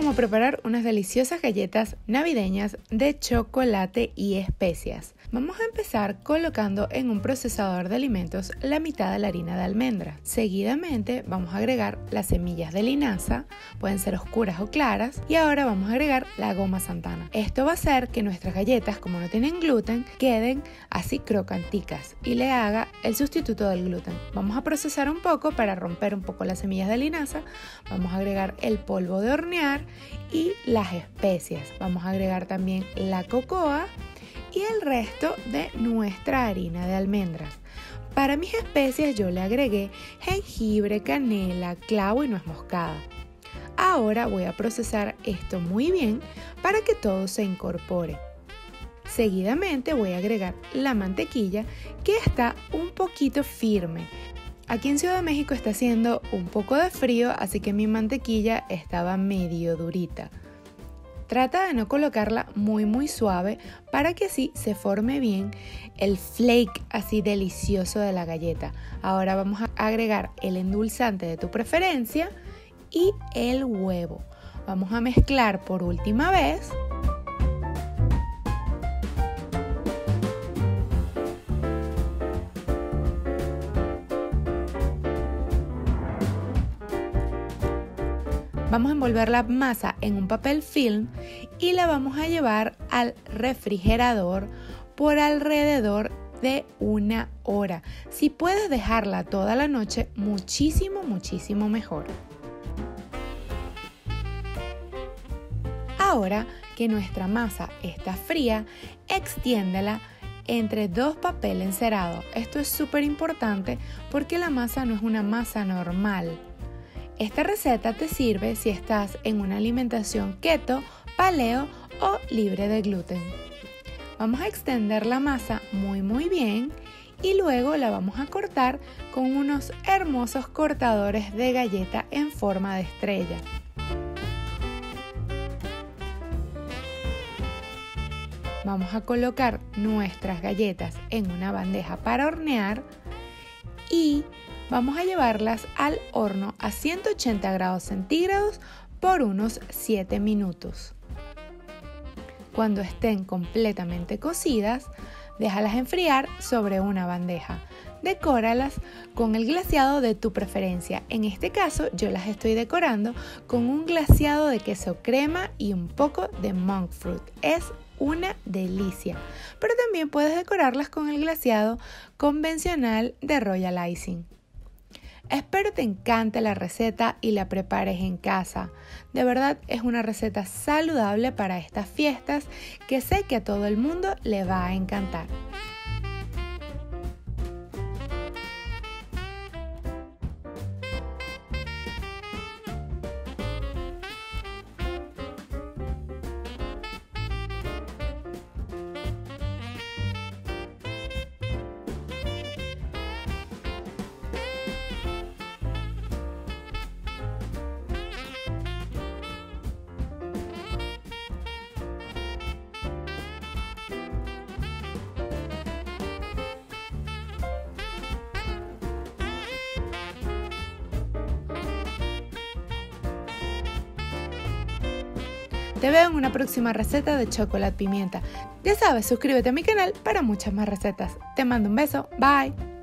cómo preparar unas deliciosas galletas navideñas de chocolate y especias. Vamos a empezar colocando en un procesador de alimentos la mitad de la harina de almendra. Seguidamente vamos a agregar las semillas de linaza, pueden ser oscuras o claras, y ahora vamos a agregar la goma Santana. Esto va a hacer que nuestras galletas, como no tienen gluten, queden así crocanticas y le haga el sustituto del gluten. Vamos a procesar un poco para romper un poco las semillas de linaza. Vamos a agregar el polvo de hornear y las especias. Vamos a agregar también la cocoa y el resto de nuestra harina de almendras. Para mis especias yo le agregué jengibre, canela, clavo y nuez moscada. Ahora voy a procesar esto muy bien para que todo se incorpore. Seguidamente voy a agregar la mantequilla, que está un poquito firme. Aquí en Ciudad de México está haciendo un poco de frío, así que mi mantequilla estaba medio durita. Trata de no colocarla muy suave para que así se forme bien el flake así delicioso de la galleta. Ahora vamos a agregar el endulzante de tu preferencia y el huevo. Vamos a mezclar por última vez. Vamos a envolver la masa en un papel film y la vamos a llevar al refrigerador por alrededor de 1 hora. Si puedes dejarla toda la noche, muchísimo mejor. Ahora que nuestra masa está fría, extiéndela entre 2 papel encerado. Esto es súper importante porque la masa no es una masa normal. Esta receta te sirve si estás en una alimentación keto, paleo o libre de gluten. Vamos a extender la masa muy bien y luego la vamos a cortar con unos hermosos cortadores de galleta en forma de estrella. Vamos a colocar nuestras galletas en una bandeja para hornear y vamos a llevarlas al horno a 180 grados centígrados por unos 7 minutos. Cuando estén completamente cocidas, déjalas enfriar sobre una bandeja. Decóralas con el glaseado de tu preferencia. En este caso, yo las estoy decorando con un glaseado de queso crema y un poco de monk fruit. Es una delicia, pero también puedes decorarlas con el glaseado convencional de Royal Icing. Espero te encante la receta y la prepares en casa. De verdad es una receta saludable para estas fiestas que sé que a todo el mundo le va a encantar. Te veo en una próxima receta de chocolate pimienta. Ya sabes, suscríbete a mi canal para muchas más recetas. Te mando un beso. Bye.